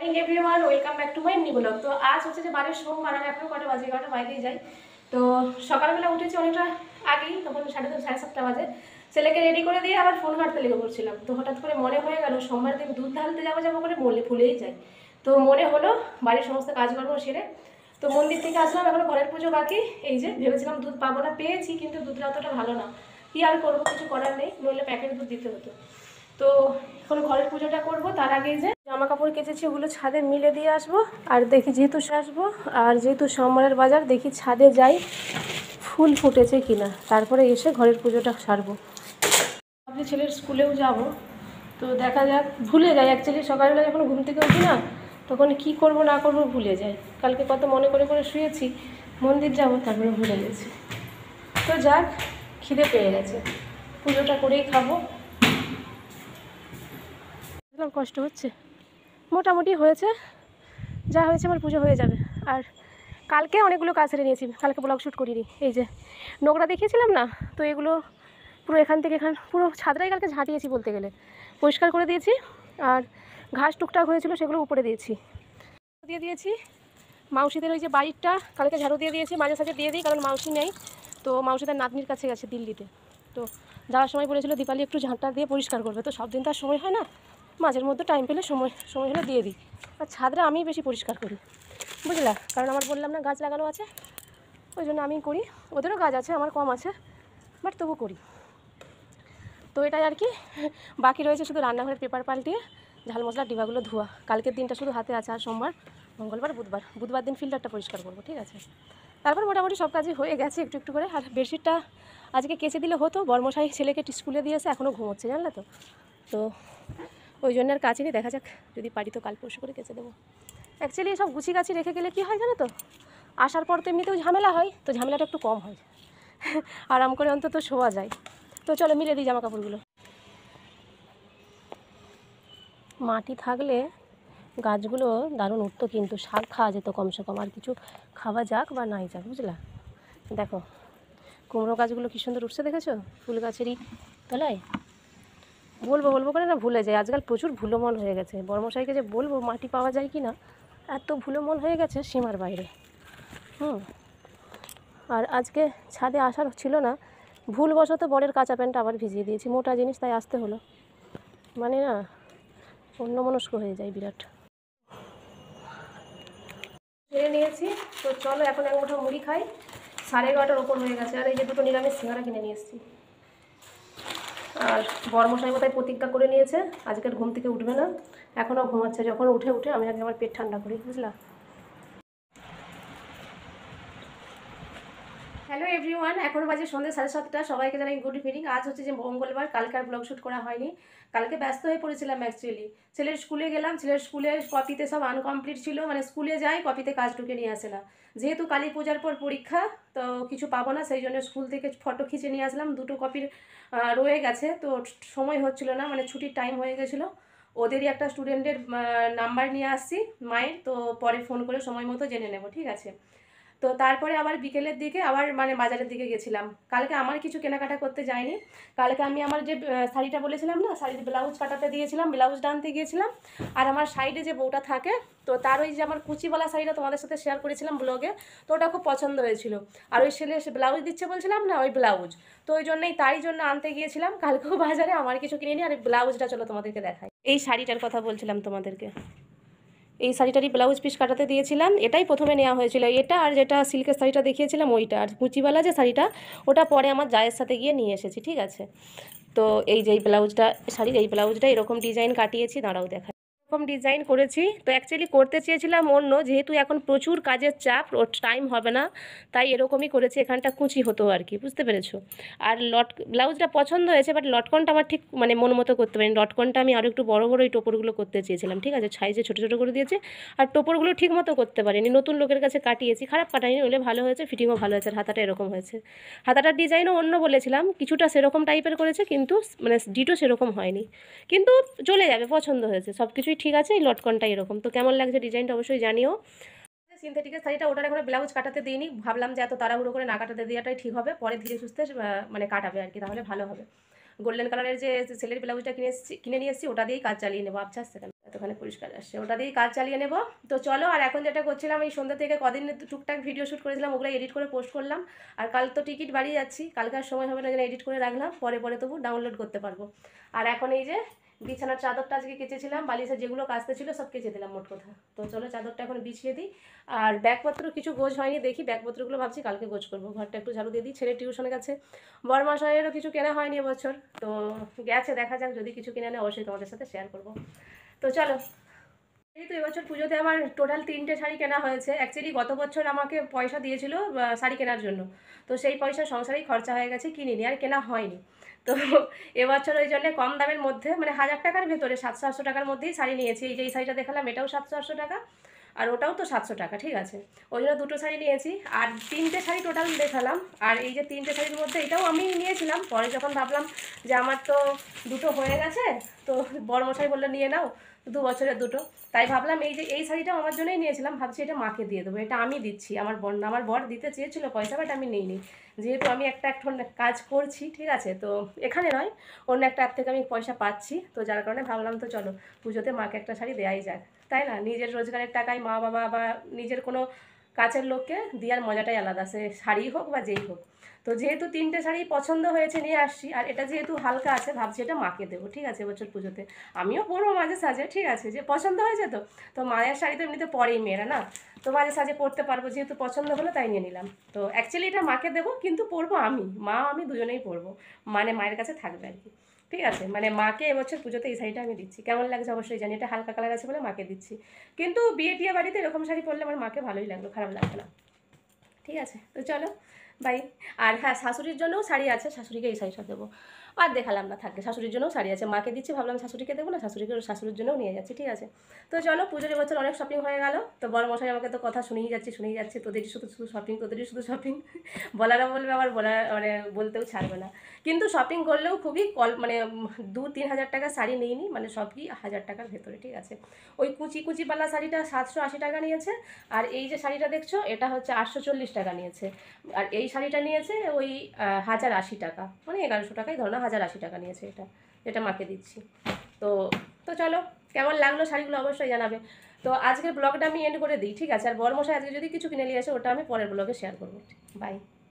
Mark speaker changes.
Speaker 1: Morning everyone, welcome back to my new blog. তো আজ হচ্ছে যে বারের সোমবার, আমি এখন কটা বাজে 11টা বাইরেই যাই। তো সকালবেলা উঠেছি অনেকটা আগেই, তখন 7:30 বাজে। ছেলেকে রেডি করে দিয়ে আবার ফোন ঘাঁটতে লেগে পড়ছিলাম। তো হঠাৎ করে মনে হয়ে গেল সোমবার দিন দুধ ঢালতে যাবো করে ভুলেই যাই। তো মনে হলো বাড়ির সমস্ত কাজকর্ম সেরে তো মন্দির থেকে আসলাম, এখন ঘরের পুজো বাকি। এই যে ভেবেছিলাম দুধ পাবো না, পেয়েছি, কিন্তু দুধটা অতটা ভালো না। কি আর করবো, কিছু করার নেই, নইলে প্যাকেট দুধ দিতে হতো। তো এখন ঘরের পুজোটা করব, তার আগে যে জামা কাপড় কেচেছি ওগুলো ছাদে মিলে দিয়ে আসবো। আর দেখি যেহেতু আসবো, আর যেহেতু সোমবারের বাজার, দেখি ছাদে যাই ফুল ফুটেছে কিনা, তারপরে এসে ঘরের পুজোটা সারবো। ভাবছি ছেলের স্কুলেও যাব, তো দেখা যাক। ভুলে যাই অ্যাকচুয়ালি, সকালবেলা যখন ঘুম থেকে উঠি না, তখন কি করব না করব ভুলে যাই। কালকে কত মনে করে শুয়েছি মন্দির যাব, তারপরে ভুলে গেছি। তো যাক, খিদে পেয়ে গেছে, পুজোটা করেই খাবো। কষ্ট হচ্ছে, মোটামুটি হয়েছে, যা হয়েছে আমার পুজো হয়ে যাবে। আর কালকে অনেকগুলো কাজ সেরে নিয়েছি, কালকে ব্লগ শ্যুট করিনি। এই যে নোংরা দেখিয়েছিলাম না, তো এগুলো পুরো এখান থেকে পুরো ছাদটাই কালকে ঝাঁটিয়েছি বলতে গেলে, পরিষ্কার করে দিয়েছি। আর ঘাস টুকটাক হয়েছিল সেগুলো উপরে দিয়েছি, দিয়েছি। মাউসিদের ওই যে বাড়িটা কালকে ঝাড়ু দিয়ে দিয়েছি, মাঝে সাঝে দিয়ে দিই, কারণ মাউসি নেই। তো মাউসিদের নাতনির কাছে গেছে দিল্লিতে। তো যাওয়ার সময় বলেছিল দীপালি একটু ঝাঁটা দিয়ে পরিষ্কার করবে। তো সব দিন তার সময় হয় না, মাঝের মধ্যে টাইম পেলে সময় হলে দিয়ে দিই। আর ছাদটা আমি বেশি পরিষ্কার করি, বুঝলা, কারণ আমার বললাম না গাছ লাগানো আছে, ওই জন্য আমি করি। ওদেরও গাছ আছে, আমার কম আছে, বাট তবু করি। তো এটাই আর কি। বাকি রয়েছে শুধু রান্নাঘরের পেপার পাল্টিয়ে ঝাল মশলার ডিবাগুলো ধোয়া। কালকের দিনটা শুধু হাতে আছে, আর সোমবার, মঙ্গলবার, বুধবার দিন ফিল্টারটা পরিষ্কার করবো, ঠিক আছে। তারপর মোটামুটি সব কাজই হয়ে গেছে একটু একটু করে। আর বেডশিটটা আজকে কেচে দিলে হতো, বর্মশাই ছেলেকে স্কুলে দিয়েছে, এখনও ঘুমোচ্ছে, জানলে তো। তো ওই জন্য আর কাচিনি, দেখা যাক, যদি পারি তো কাল পরশু করে কেচে দেবো। অ্যাকচুয়ালি সব গুছি গাছি রেখে গেলে কী হয় জানো তো, আসার পর তো এমনিতেও ঝামেলা হয়, তো ঝামেলাটা একটু কম হয়, আরাম করে অন্তত শোয়া যায়। তো চলো মিলে দিই জামা কাপড়গুলো। মাটি থাকলে গাছগুলো দারুণ উঠতো, কিন্তু শাক খাওয়া যেত কমসে কম, আর কিছু খাওয়া যাক বা নাই যাক, বুঝলা। দেখো কুমড়ো গাছগুলো কী সুন্দর উঠছে, দেখেছো, ফুল গাছেরই তলায়। বলবো করে না ভুলে যায়, আজকাল প্রচুর ভুলোমন হয়ে গেছে। বর্মশাইকে যে বলবো মাটি পাওয়া যায় কি না, এত ভুলোমন হয়ে গেছে সীমার বাইরে। আর আজকে ছাদে আসার ছিল না, ভুলবশত বরের কাঁচা প্যান্টটা আবার ভিজিয়ে দিয়েছি, মোটা জিনিস, তাই আসতে হলো। মানে না, অন্যমনস্ক হয়ে যায় বিরাট। খেয়ে নিয়েছি, তো চলো এখন এক মুঠো মুড়ি খাই। 11:30 ওপর হয়ে গেছে। আর এই যে দুটো নিরামিষ সিঙ্গারা কিনে নিয়ে এসেছি। আর বর্মশাই কোথায় প্রতিজ্ঞা করে নিয়েছে আজকের ঘুম থেকে উঠবে না, এখনও ঘুমাচ্ছে। যখন উঠে আমি আগে আমার পেট ঠান্ডা করি, বুঝলা। হ্যালো এভরিওয়ান, এখন বাজে সন্ধ্যে 7:30। সবাইকে জানাই গুড ইভিনিং। আজ হচ্ছে যে মঙ্গলবার, কালকে আর ব্লগ শ্যুট করা হয়নি। কালকে ব্যস্ত হয়ে পড়েছিলাম অ্যাকচুয়ালি। ছেলের স্কুলে গেলাম, ছেলের স্কুলের কপিতে সব আনকমপ্লিট ছিল, মানে স্কুলে যাই কপিতে কাজ ঢুকে নিয়ে আসে না। যেহেতু কালী পূজার পর পরীক্ষা, তো কিছু পাবো না, সেই জন্য স্কুল থেকে ফটো খিঁচে নিয়ে আসলাম। দুটো কপির রয়ে গেছে, তো সময় হচ্ছিল না, মানে ছুটির টাইম হয়ে গেছিলো। ওদেরই একটা স্টুডেন্টের নাম্বার নিয়ে আসছি মায়ের, তো পরে ফোন করে সময় মতো জেনে নেব, ঠিক আছে। তো তারপরে আবার বিকেলের দিকে আবার মানে বাজারের দিকে গেছিলাম। কালকে আমার কিছু কেনাকাটা করতে যাইনি। কালকে আমি আমার যে শাড়িটা বলেছিলাম না, শাড়ির ব্লাউজ কাটাতে দিয়েছিলাম, ব্লাউজটা আনতে গিয়েছিলাম। আর আমার সাইডে যে বউটা থাকে, তো তার ওই যে আমার কুচিওয়ালা শাড়িটা তোমাদের সাথে শেয়ার করেছিলাম ব্লগে, তো ওটা খুব পছন্দ হয়েছিল। আর ওই ছেলে ব্লাউজ দিচ্ছে বলছিলাম না, ওই ব্লাউজ, তো ওই জন্যই তাই জন্য আনতে গিয়েছিলাম কালকেও বাজারে। আমার কিছু কিনে নিই। আর ব্লাউজটা চলো তোমাদেরকে দেখাই। এই শাড়িটার কথা বলছিলাম তোমাদেরকে, এই শাড়িটারই ব্লাউজ পিস কাটাতে দিয়েছিলাম। এটাই প্রথমে নেওয়া হয়েছিল, এটা আর যেটা সিল্কের শাড়িটা দেখিয়েছিলাম ওইটা, আর কুচিওয়ালা যে শাড়িটা ওটা পরে আমার জায়ের সাথে গিয়ে নিয়ে এসেছি, ঠিক আছে। তো এই যে এই ব্লাউজটা, শাড়ির এই ব্লাউজটা এরকম ডিজাইন কাটিয়েছি, দাঁড়াও দেখা, এরকম ডিজাইন করেছি। তো অ্যাকচুয়ালি করতে চেয়েছিলাম অন্য, যেহেতু এখন প্রচুর কাজের চাপ, ওর টাইম হবে না, তাই এরকমই করেছি। এখানটা কুচি হতো আর কি, বুঝতে পেরেছো। আর ব্লাউজটা পছন্দ হয়েছে, বাট লটকনটা আমার ঠিক মানে মন মতো করতে পারিনি। লটকনটা আমি আরও একটু বড় বড় এই টোপরগুলো করতে চেয়েছিলাম, ঠিক আছে, সাইজে ছোটো ছোটো করে দিয়েছে। আর টোপরগুলো ঠিক মতো করতে পারিনি, নতুন লোকের কাছে কাটিয়েছি, খারাপ কাটাইনি, হলে ভালো হয়েছে, ফিটিংও ভালো হয়েছে। আর হাতাটা এরকম হয়েছে, হাতাটার ডিজাইনও অন্য বলেছিলাম, কিছুটা সেরকম টাইপের করেছে, কিন্তু মানে ডিটো সেরকম হয়নি, কিন্তু চলে যাবে, পছন্দ হয়েছে, সব কিছুই ঠিক আছে। এই লটকনটা এরকম, তো কেমন লাগছে ডিজাইনটা অবশ্যই জানিও। সিনথেটিকের শাড়িটা ওটার এখন ব্লাউজ কাটাতে দিইনি, ভাবলাম যে এত তাড়াহুড়ো করে না কাটাতে দেওয়াটাই ঠিক হবে, পরে ধীরে সুস্থে মানে কাটাবে আর কি, তাহলে ভালো হবে। গোল্ডেন কালারের যে সেলের ব্লাউজটা কিনে নিয়ে এসেছি, ওটা দিয়েই কাজ চালিয়ে নেবো। আচ্ছা সেকেন্ড, এতখানি পরিষ্কার আসছে, ওটা দিয়েই কাজ চালিয়ে নেব। তো চলো, আর এখন যেটা করছিলাম, এই সন্ধ্যা থেকে কদিন টুকটাক ভিডিও শ্যুট করেছিলাম, ওগুলো এডিট করে পোস্ট করলাম। আর কাল তো টিকিট বাড়ি যাচ্ছি, কালকে আর সময় হবে না, যেন এডিট করে রাখলাম, পরে পরে তবু ডাউনলোড করতে পারবো। আর এখন এই যে বিছানার চাদরটা আজকে কেচেছিলাম, বালিশের যেগুলো কাচতে ছিল সব কেচে দিলাম মোট কথা। তো চলো চাদরটা এখন বিছিয়ে দিই। আর ব্যাগপত্র কিছু গোছ হয়নি, দেখি ব্যাগপত্রগুলো ভাবছি কালকে গোছ করবো। ঘরটা একটু ঝাড়ু দিয়ে দিই, ছেলে টিউশনে গেছে। বরমশাইয়েরও কিছু কেনা হয়নি এবছর, তো গেছে, দেখা যাক, যদি কিছু কিনে আনে অবশ্যই তোমাদের সাথে শেয়ার করবো। তো চলো, এই তো এবছর পুজোতে আমার টোটাল 3টে শাড়ি কেনা হয়েছে। অ্যাকচুয়ালি গত বছর আমাকে পয়সা দিয়েছিল শাড়ি কেনার জন্য, তো সেই পয়সা সংসারেই খরচা হয়ে গেছে, কিনিনি আর কেনা হয়নি। তো এবছর ওই জন্য কম দামের মধ্যে, মানে 1000 টাকার ভেতরে 700-800 টাকার মধ্যেই শাড়ি নিয়েছি। এই যে এই শাড়িটা দেখালাম, এটাও 700-800 টাকা, আর ওটাও তো 700 টাকা, ঠিক আছে। ওই জন্য 2টো শাড়ি নিয়েছি, আর 3টে শাড়ি টোটাল দেখালাম। আর এই যে 3টে শাড়ির মধ্যে এটাও আমি নিয়েছিলাম, পরে যখন ভাবলাম যে আমার তো 2টো হয়ে গেছে, তো বড়মশাই বললো নিয়ে নাও, 2 বছরের 2টো। তাই ভাবলাম এই যে এই শাড়িটাও আমার জন্যই নিয়েছিলাম, ভাবছি এটা মাকে দিয়ে দেবো, এটা আমি দিচ্ছি, আমার বোন না, আমার বর দিতে চেয়েছিল পয়সা, বাট আমি নিইনি, যেহেতু আমি একটা এখন কাজ করছি, ঠিক আছে। তো এখানে নয়, অন্য একটা অ্যাপ থেকে আমি পয়সা পাচ্ছি, তো যার কারণে ভাবলাম তো চলো পুজোতে মাকে একটা শাড়ি দেওয়াই যাক, তাই না? নিজের রোজগারের টাকায় মা বাবা বা নিজের কোনো কাছের লোককে দেওয়ার মজাটাই আলাদা, সে শাড়ি হোক বা যেই হোক। তো যেহেতু 3টে শাড়ি পছন্দ হয়েছে নিয়ে আসছি, আর এটা যেহেতু হালকা আছে, ভাবছি এটা মাকে দেবো, ঠিক আছে, এবছর পুজোতে। আমিও পরবো মাঝে সাঝে, ঠিক আছে, যে পছন্দ হয়েছে। তো তো মায়ের শাড়ি তো এমনিতে পরেই মেয়েরা, না? তো মাঝে সাঝে পরতে পারবো, যেহেতু পছন্দ হলো তাই নিয়ে নিলাম। তো অ্যাকচুয়ালি এটা মাকে দেবো, কিন্তু পরবো আমি, মা আমি দুজনেই পরবো, মানে মায়ের কাছে থাকবে আর কি, ঠিক আছে। মানে মাকে এবছর পুজোতে এই শাড়িটা আমি দিচ্ছি, কেমন লাগছে অবশ্যই জানি, এটা হালকা কালার আছে বলে মাকে দিচ্ছি। কিন্তু বিয়ে টিয়ে বাড়িতে এরকম শাড়ি পরলে আমার মাকে ভালোই লাগলো, খারাপ লাগবে না, ঠিক আছে। তো চলো, বাই। আর হ্যাঁ, শাশুড়ির জন্যও শাড়ি আছে, শাশুড়িকে এই শাড়িটা দেবো। আর দেখালাম না, থাকবে, শাশুড়ির জন্যও শাড়ি আছে, মাকে দিচ্ছি, ভাবলাম শাশুড়িকে দেবো না, শাশুড়িকে শাশুড়ির জন্যও নিয়ে যাচ্ছি, ঠিক আছে। তো চলো, পুজোর এবছর অনেক শপিং হয়ে গেল। তো বড় মশাই আমাকে তো কথা শুনেই যাচ্ছে, তোদেরই শুধু শুধু শপিং, তোদেরই শুধু শপিং। বলারও বলবে, আবার মানে বলতেও ছাড়বে না। কিন্তু শপিং করলেও খুবই মানে 2-3 হাজার টাকা শাড়ি নিইনি, মানে সবই 1000 টাকার ভেতরে, ঠিক আছে। ওই কুচি কুচিওয়ালা শাড়িটা 780 টাকা নিয়েছে, আর এই যে শাড়িটা দেখছো এটা হচ্ছে 840 টাকা নিয়েছে। আর এই শাড়িটা নিয়েছে ওই 1080 টাকা, মানে 1100 টাকাই ধরো না, 1080 টাকা নিয়েছে এটা, যেটা মাকে দিচ্ছি। তো তো চলো, কেমন লাগলো শাড়িগুলো অবশ্যই জানাবে। তো আজকের ব্লগটা আমি এন্ড করে দিই, ঠিক আছে। আর বড়মশাই আজকে যদি কিছু কিনে নিয়ে আসে, ওটা আমি পরের ব্লগে শেয়ার করবো। বাই।